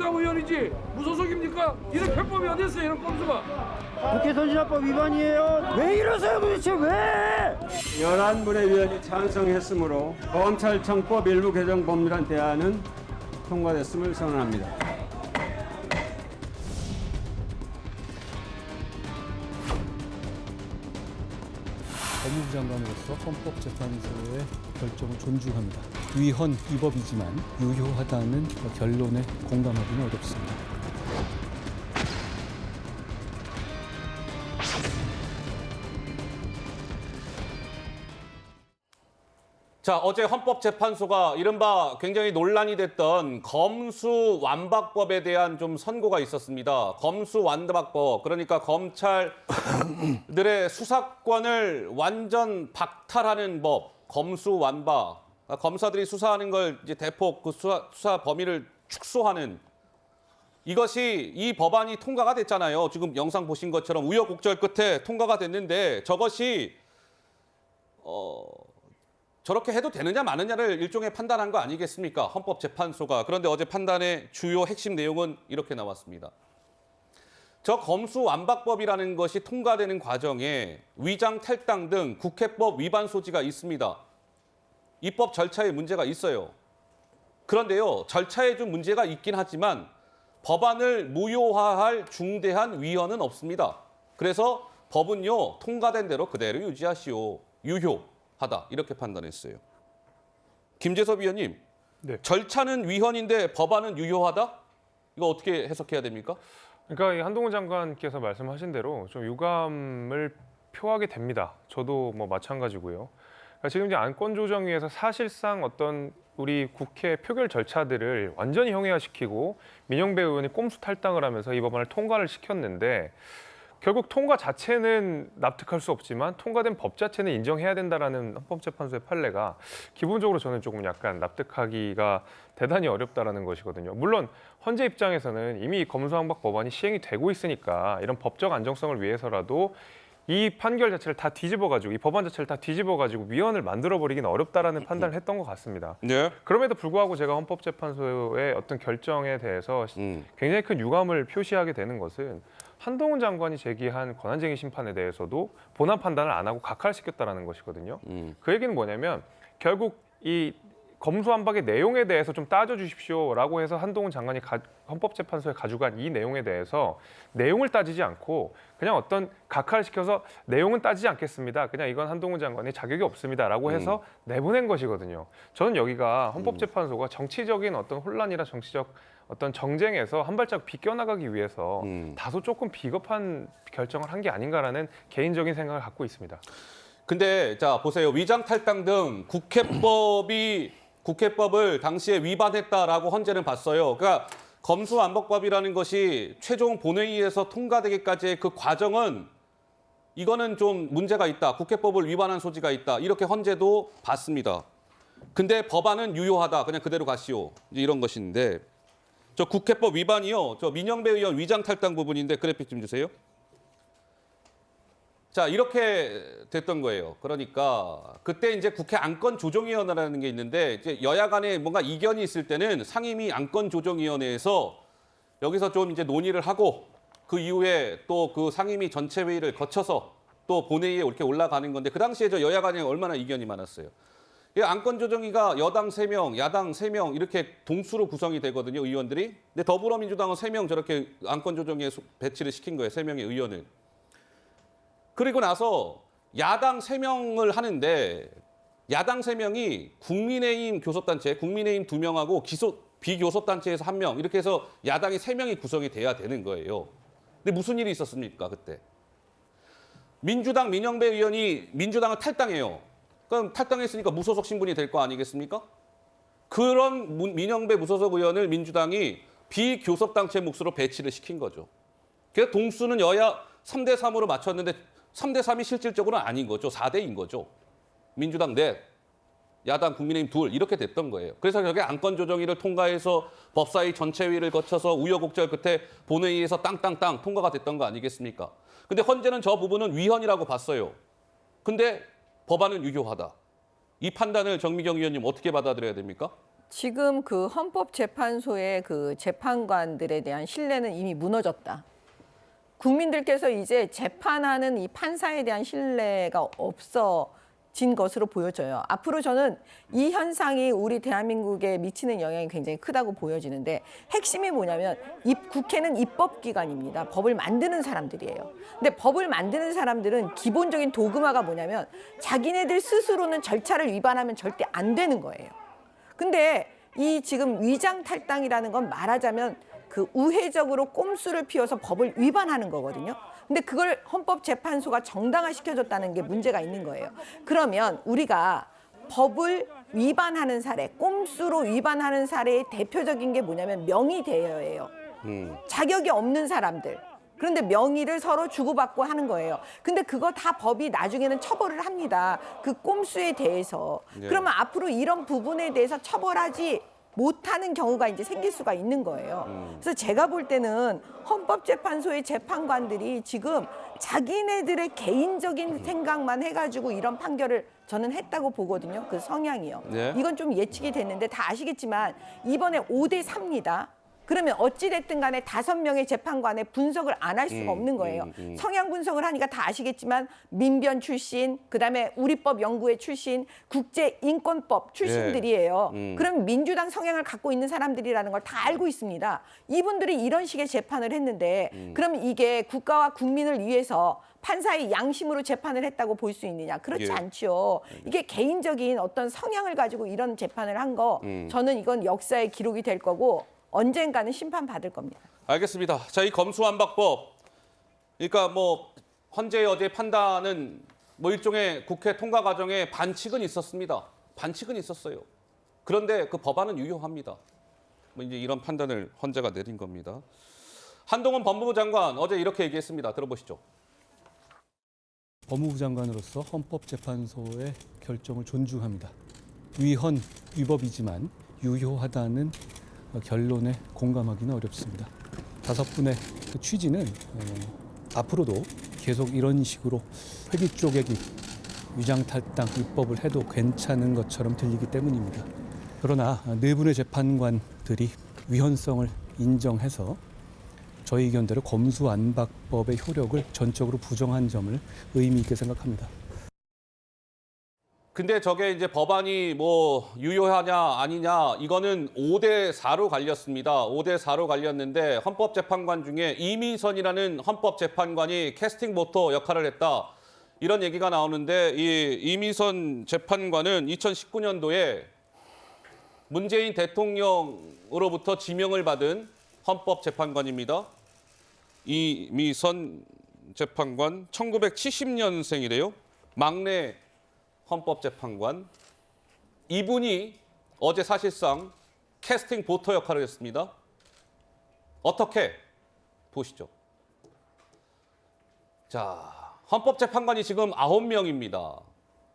민주당 의원이지 무소속입니까? 이런 편법이 어디 있어요? 이런 꼼수가. 국회 선진화법 위반이에요. 왜 이러세요 도대체 왜? 11분의 위원이 찬성했으므로 검찰청법 일부 개정 법률안 대안은 통과됐음을 선언합니다. 법무부 장관으로서 헌법재판소의 결정을 존중합니다. 위헌 위법이지만 유효하다는 결론에 공감하기는 어렵습니다. 자, 어제 헌법재판소가 이른바 굉장히 논란이 됐던 검수완박법에 대한 좀 선고가 있었습니다. 검수완박법, 그러니까 검찰들의 수사권을 완전 박탈하는 법, 검수완박. 검사들이 수사하는 걸 이제 대폭 그 수사 범위를 축소하는 이것이 이 법안이 통과가 됐잖아요. 지금 영상 보신 것처럼 우여곡절 끝에 통과가 됐는데 저것이 저렇게 해도 되느냐 마느냐를 일종의 판단한 거 아니겠습니까? 헌법재판소가. 그런데 어제 판단의 주요 핵심 내용은 이렇게 나왔습니다. 저 검수완박법이라는 것이 통과되는 과정에 위장 탈당 등 국회법 위반 소지가 있습니다. 입법 절차에 문제가 있어요. 그런데요, 절차에 좀 문제가 있긴 하지만 법안을 무효화할 중대한 위헌은 없습니다. 그래서 법은요, 통과된 대로 그대로 유지하시오. 유효하다. 이렇게 판단했어요. 김재섭 위원님, 네. 절차는 위헌인데 법안은 유효하다? 이거 어떻게 해석해야 됩니까? 그러니까 이 한동훈 장관께서 말씀하신 대로 좀 유감을 표하게 됩니다. 저도 뭐 마찬가지고요. 그러니까 지금 이제 안건조정위에서 사실상 어떤 우리 국회 표결 절차들을 완전히 형해화시키고 민영배 의원이 꼼수 탈당을 하면서 이 법안을 통과를 시켰는데 결국 통과 자체는 납득할 수 없지만 통과된 법 자체는 인정해야 된다라는 헌법재판소의 판례가 기본적으로 저는 조금 약간 납득하기가 대단히 어렵다라는 것이거든요. 물론 헌재 입장에서는 이미 검수완박 법안이 시행이 되고 있으니까 이런 법적 안정성을 위해서라도 이 판결 자체를 다 뒤집어가지고 이 법안 자체를 다 뒤집어가지고 위헌을 만들어버리긴 어렵다라는 판단을 했던 것 같습니다. 네. 그럼에도 불구하고 제가 헌법재판소의 어떤 결정에 대해서 굉장히 큰 유감을 표시하게 되는 것은 한동훈 장관이 제기한 권한쟁의 심판에 대해서도 본안 판단을 안 하고 각하시켰다는 것이거든요. 그 얘기는 뭐냐면 결국 이 검수완박의 내용에 대해서 좀 따져주십시오라고 해서 한동훈 장관이 헌법재판소에 가져간 이 내용에 대해서 내용을 따지지 않고 그냥 어떤 각하를 시켜서 내용은 따지지 않겠습니다. 그냥 이건 한동훈 장관의 자격이 없습니다라고 해서 내보낸 것이거든요. 저는 여기가 헌법재판소가 정치적인 어떤 혼란이나 정치적 어떤 정쟁에서 한 발짝 비껴나가기 위해서 다소 조금 비겁한 결정을 한 게 아닌가라는 개인적인 생각을 갖고 있습니다. 근데 자 보세요. 위장 탈당 등 국회법을 당시에 위반했다라고 헌재는 봤어요. 그러니까 검수완박법이라는 것이 최종 본회의에서 통과되기까지의 그 과정은 이거는 좀 문제가 있다. 국회법을 위반한 소지가 있다. 이렇게 헌재도 봤습니다. 근데 법안은 유효하다. 그냥 그대로 가시오. 이제 이런 것인데 저 국회법 위반이요. 저 민영배 의원 위장 탈당 부분인데 그래픽 좀 주세요. 자, 이렇게 됐던 거예요. 그러니까 그때 이제 국회 안건조정위원회라는 게 있는데 이제 여야 간에 뭔가 이견이 있을 때는 상임위 안건조정위원회에서 여기서 좀 이제 논의를 하고 그 이후에 또 그 상임위 전체 회의를 거쳐서 또 본회의에 이렇게 올라가는 건데 그 당시에 저 여야 간에 얼마나 이견이 많았어요. 이 안건조정위가 여당 3명, 야당 3명 이렇게 동수로 구성이 되거든요, 의원들이. 근데 더불어민주당은 3명 저렇게 안건조정위에 배치를 시킨 거예요, 3명의 의원을. 그리고 나서 야당 3명을 하는데 야당 3명이 국민의힘 교섭단체, 국민의힘 2명하고 비교섭단체에서 1명 이렇게 해서 야당이 3명이 구성이 돼야 되는 거예요. 근데 무슨 일이 있었습니까, 그때? 민주당 민영배 의원이 민주당을 탈당해요. 그럼 탈당했으니까 무소속 신분이 될 거 아니겠습니까? 그런 민영배 무소속 의원을 민주당이 비교섭단체 몫으로 배치를 시킨 거죠. 그래서 동수는 여야 3대 3으로 맞췄는데 3대 3이 실질적으로는 아닌 거죠. 4대인 거죠. 민주당 넷, 야당 국민의힘 둘 이렇게 됐던 거예요. 그래서 결국에 안건조정위를 통과해서 법사위 전체회의를 거쳐서 우여곡절 끝에 본회의에서 땅땅땅 통과가 됐던 거 아니겠습니까? 근데 헌재는 저 부분은 위헌이라고 봤어요. 근데 법안은 유효하다. 이 판단을 정미경 의원님 어떻게 받아들여야 됩니까? 지금 그 헌법재판소의 그 재판관들에 대한 신뢰는 이미 무너졌다. 국민들께서 이제 재판하는 이 판사에 대한 신뢰가 없어진 것으로 보여져요. 앞으로 저는 이 현상이 우리 대한민국에 미치는 영향이 굉장히 크다고 보여지는데 핵심이 뭐냐면 국회는 입법기관입니다. 법을 만드는 사람들이에요. 근데 법을 만드는 사람들은 기본적인 도그마가 뭐냐면 자기네들 스스로는 절차를 위반하면 절대 안 되는 거예요. 근데 이 지금 위장탈당이라는 건 말하자면 그 우회적으로 꼼수를 피워서 법을 위반하는 거거든요. 근데 그걸 헌법재판소가 정당화시켜줬다는 게 문제가 있는 거예요. 그러면 우리가 법을 위반하는 사례, 꼼수로 위반하는 사례의 대표적인 게 뭐냐면 명의대여예요. 자격이 없는 사람들. 그런데 명의를 서로 주고받고 하는 거예요. 근데 그거 다 법이 나중에는 처벌을 합니다. 그 꼼수에 대해서. 네. 그러면 앞으로 이런 부분에 대해서 처벌하지 못하는 경우가 이제 생길 수가 있는 거예요. 그래서 제가 볼 때는 헌법재판소의 재판관들이 지금 자기네들의 개인적인 생각만 해가지고 이런 판결을 저는 했다고 보거든요. 그 성향이요. 네. 이건 좀 예측이 됐는데 다 아시겠지만 이번에 5대3입니다. 그러면 어찌됐든 간에 5명의 재판관의 분석을 안 할 수가 없는 거예요. 성향 분석을 하니까 다 아시겠지만 민변 출신, 그다음에 우리법 연구회 출신, 국제인권법 출신들이에요. 그럼 민주당 성향을 갖고 있는 사람들이라는 걸 다 알고 있습니다. 이분들이 이런 식의 재판을 했는데 그럼 이게 국가와 국민을 위해서 판사의 양심으로 재판을 했다고 볼 수 있느냐? 그렇지 예. 않죠. 이게 개인적인 어떤 성향을 가지고 이런 재판을 한 거 저는 이건 역사의 기록이 될 거고 언젠가는 심판받을 겁니다. 알겠습니다. 자, 이 검수완박법. 그러니까 뭐 헌재 여제 판단은 뭐 일종의 국회 통과 과정에 반칙은 있었습니다. 반칙은 있었어요. 그런데 그 법안은 유효합니다. 뭐 이제 이런 판단을 헌재가 내린 겁니다. 한동훈 법무부 장관 어제 이렇게 얘기했습니다. 들어보시죠. 법무부 장관으로서 헌법재판소의 결정을 존중합니다. 위헌, 위법이지만 유효하다는 결론에 공감하기는 어렵습니다. 5분의 그 취지는 앞으로도 계속 이런 식으로 회기 쪼개기, 위장탈당 입법을 해도 괜찮은 것처럼 들리기 때문입니다. 그러나 4분의 재판관들이 위헌성을 인정해서 저희 의견대로 검수완박법의 효력을 전적으로 부정한 점을 의미 있게 생각합니다. 근데 저게 이제 법안이 뭐 유효하냐 아니냐 이거는 5대4로 갈렸습니다. 5대4로 갈렸는데 헌법재판관 중에 이미선이라는 헌법재판관이 캐스팅 보터 역할을 했다. 이런 얘기가 나오는데 이 이미선 재판관은 2019년도에 문재인 대통령으로부터 지명을 받은 헌법재판관입니다. 이미선 재판관 1970년생이래요. 막내 헌법재판관. 이분이 어제 사실상 캐스팅 보터 역할을 했습니다. 어떻게 보시죠. 자, 헌법재판관이 지금 9명입니다.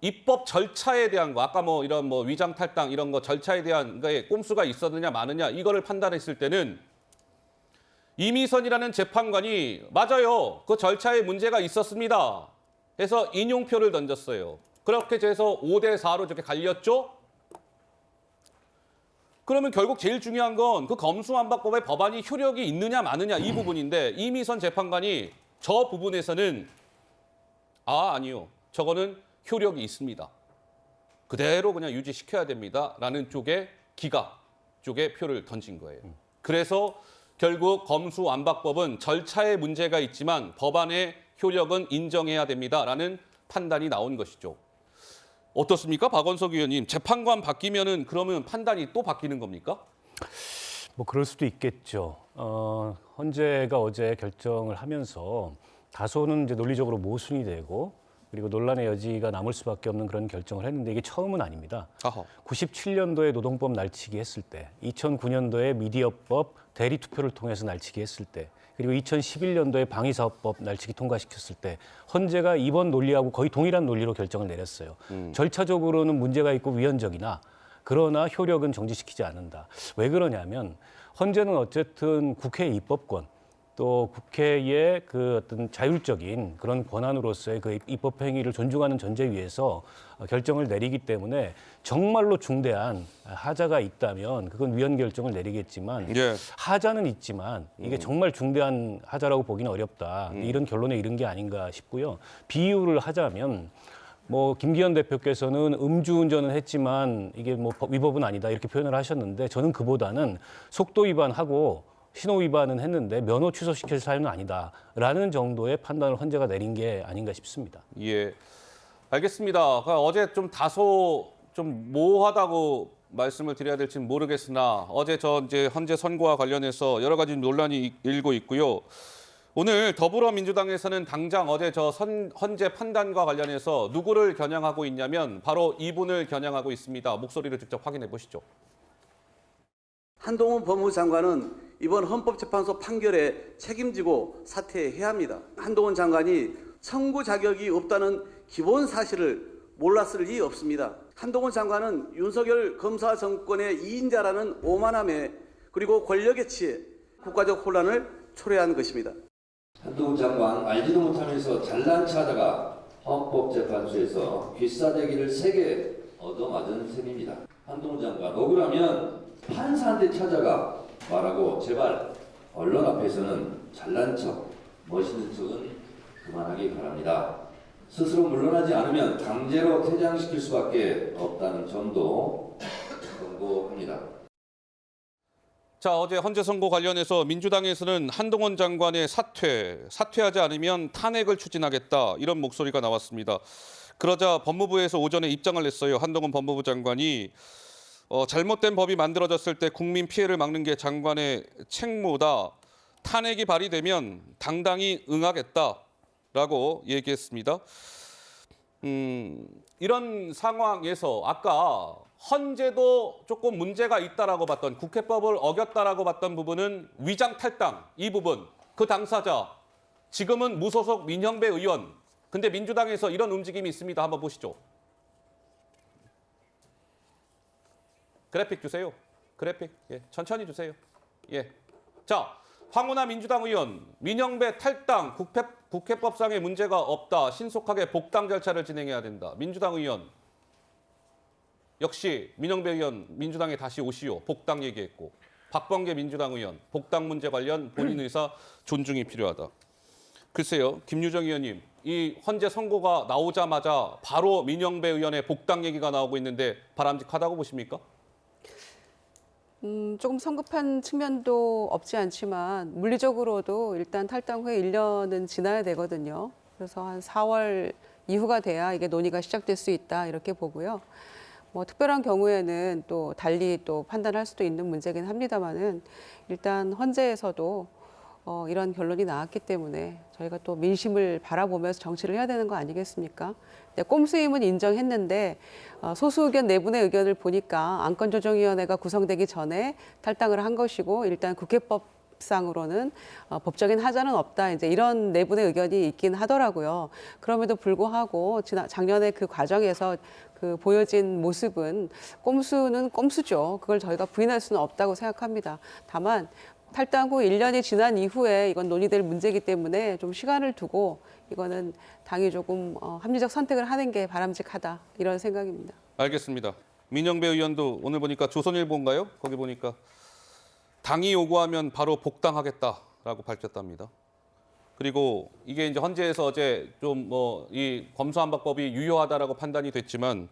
입법 절차에 대한 거, 아까 뭐 이런 뭐 위장탈당 이런 거 절차에 대한 거에 꼼수가 있었느냐 마느냐 이거를 판단했을 때는 이미선이라는 재판관이 맞아요. 그 절차에 문제가 있었습니다. 해서 인용표를 던졌어요. 그렇게 해서 5대4로 저렇게 갈렸죠? 그러면 결국 제일 중요한 건 그 검수완박법의 법안이 효력이 있느냐 마느냐 이 부분인데 이미선 재판관이 저 부분에서는 아니요. 저거는 효력이 있습니다. 그대로 그냥 유지시켜야 됩니다. 라는 쪽에 기각 쪽에 표를 던진 거예요. 그래서 결국 검수완박법은 절차에 문제가 있지만 법안의 효력은 인정해야 됩니다. 라는 판단이 나온 것이죠. 어떻습니까? 박원석 의원님. 재판관 바뀌면은 그러면 판단이 또 바뀌는 겁니까? 뭐 그럴 수도 있겠죠. 헌재가 어제 결정을 하면서 다소는 이제 논리적으로 모순이 되고 그리고 논란의 여지가 남을 수밖에 없는 그런 결정을 했는데 이게 처음은 아닙니다. 아하. 97년도에 노동법 날치기 했을 때, 2009년도에 미디어법 대리투표를 통해서 날치기 했을 때, 그리고 2011년도에 방위사업법 날치기 통과시켰을 때 헌재가 이번 논리하고 거의 동일한 논리로 결정을 내렸어요. 절차적으로는 문제가 있고 위헌적이나 그러나 효력은 정지시키지 않는다. 왜 그러냐면 헌재는 어쨌든 국회의 입법권, 또 국회의 그 어떤 자율적인 그런 권한으로서의 그 입법 행위를 존중하는 전제 위에서 결정을 내리기 때문에 정말로 중대한 하자가 있다면 그건 위헌 결정을 내리겠지만 예. 하자는 있지만 이게 정말 중대한 하자라고 보기는 어렵다. 이런 결론에 이른 게 아닌가 싶고요. 비유를 하자면 뭐 김기현 대표께서는 음주운전은 했지만 이게 뭐 위법은 아니다 이렇게 표현을 하셨는데 저는 그보다는 속도 위반하고 신호 위반은 했는데 면허 취소시킬 사유는 아니다라는 정도의 판단을 헌재가 내린 게 아닌가 싶습니다. 예, 알겠습니다. 어제 좀 다소 좀 모호하다고 말씀을 드려야 될지는 모르겠으나 어제 이제 헌재 선고와 관련해서 여러 가지 논란이 일고 있고요. 오늘 더불어민주당에서는 당장 어제 헌재 판단과 관련해서 누구를 겨냥하고 있냐면 바로 이분을 겨냥하고 있습니다. 목소리를 직접 확인해 보시죠. 한동훈 법무부 장관은 이번 헌법재판소 판결에 책임지고 사퇴해야 합니다. 한동훈 장관이 청구 자격이 없다는 기본 사실을 몰랐을 리 없습니다. 한동훈 장관은 윤석열 검사 정권의 2인자라는 오만함에 그리고 권력에 취해 국가적 혼란을 초래한 것입니다. 한동훈 장관 알지도 못하면서 잘난 체하다가 헌법재판소에서 귀싸대기를 3개 얻어맞은 셈입니다. 한동훈 장관 억울하면 판사한테 찾아가 말하고 제발 언론 앞에서는 잘난 척, 멋있는 척은 그만하기 바랍니다. 스스로 물러나지 않으면 강제로 퇴장시킬 수밖에 없다는 점도 경고합니다. 자, 어제 헌재 선고 관련해서 민주당에서는 한동훈 장관의 사퇴하지 않으면 탄핵을 추진하겠다 이런 목소리가 나왔습니다. 그러자 법무부에서 오전에 입장을 냈어요. 한동훈 법무부 장관이 잘못된 법이 만들어졌을 때 국민 피해를 막는 게 장관의 책무다. 탄핵이 발의되면 당당히 응하겠다라고 얘기했습니다. 이런 상황에서 아까 헌재도 조금 문제가 있다라고 봤던 국회법을 어겼다라고 봤던 부분은 위장 탈당 이 부분 그 당사자 지금은 무소속 민형배 의원 근데 민주당에서 이런 움직임이 있습니다. 한번 보시죠. 그래픽 주세요. 그래픽 천천히 주세요. 자 황운하 민주당 의원 민형배 탈당 국회법상에 문제가 없다. 신속하게 복당 절차를 진행해야 된다. 민주당 의원 역시 민형배 의원 민주당에 다시 오시오. 복당 얘기했고 박범계 민주당 의원 복당 문제 관련 본인 의사 존중이 필요하다. 글쎄요. 김유정 의원님 이 헌재 선고가 나오자마자 바로 민형배 의원의 복당 얘기가 나오고 있는데 바람직하다고 보십니까? 조금 성급한 측면도 없지 않지만 물리적으로도 일단 탈당 후에 1년은 지나야 되거든요. 그래서 한 4월 이후가 돼야 이게 논의가 시작될 수 있다 이렇게 보고요. 뭐 특별한 경우에는 또 달리 또 판단할 수도 있는 문제긴 합니다만은 일단 헌재에서도 이런 결론이 나왔기 때문에 저희가 또 민심을 바라보면서 정치를 해야 되는 거 아니겠습니까? 꼼수임은 인정했는데 소수 의견 내분의 의견을 보니까 안건조정위원회가 구성되기 전에 탈당을 한 것이고 일단 국회법상으로는 법적인 하자는 없다. 이제 이런 내분의 의견이 있긴 하더라고요. 그럼에도 불구하고 작년에 그 과정에서 그 보여진 모습은 꼼수는 꼼수죠. 그걸 저희가 부인할 수는 없다고 생각합니다. 다만 탈당 후 1년이 지난 이후에 이건 논의될 문제이기 때문에 좀 시간을 두고 이거는 당이 조금 합리적 선택을 하는 게 바람직하다 이런 생각입니다. 알겠습니다. 민형배 의원도 오늘 보니까 조선일보인가요? 거기 보니까 당이 요구하면 바로 복당하겠다라고 밝혔답니다. 그리고 이게 이제 헌재에서 어제 좀 이 검수완박법이 유효하다라고 판단이 됐지만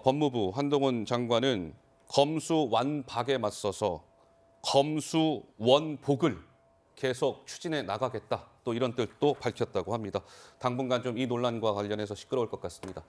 법무부 한동훈 장관은 검수완박에 맞서서 검수원복을 계속 추진해 나가겠다. 또 이런 뜻도 밝혔다고 합니다. 당분간 좀 이 논란과 관련해서 시끄러울 것 같습니다.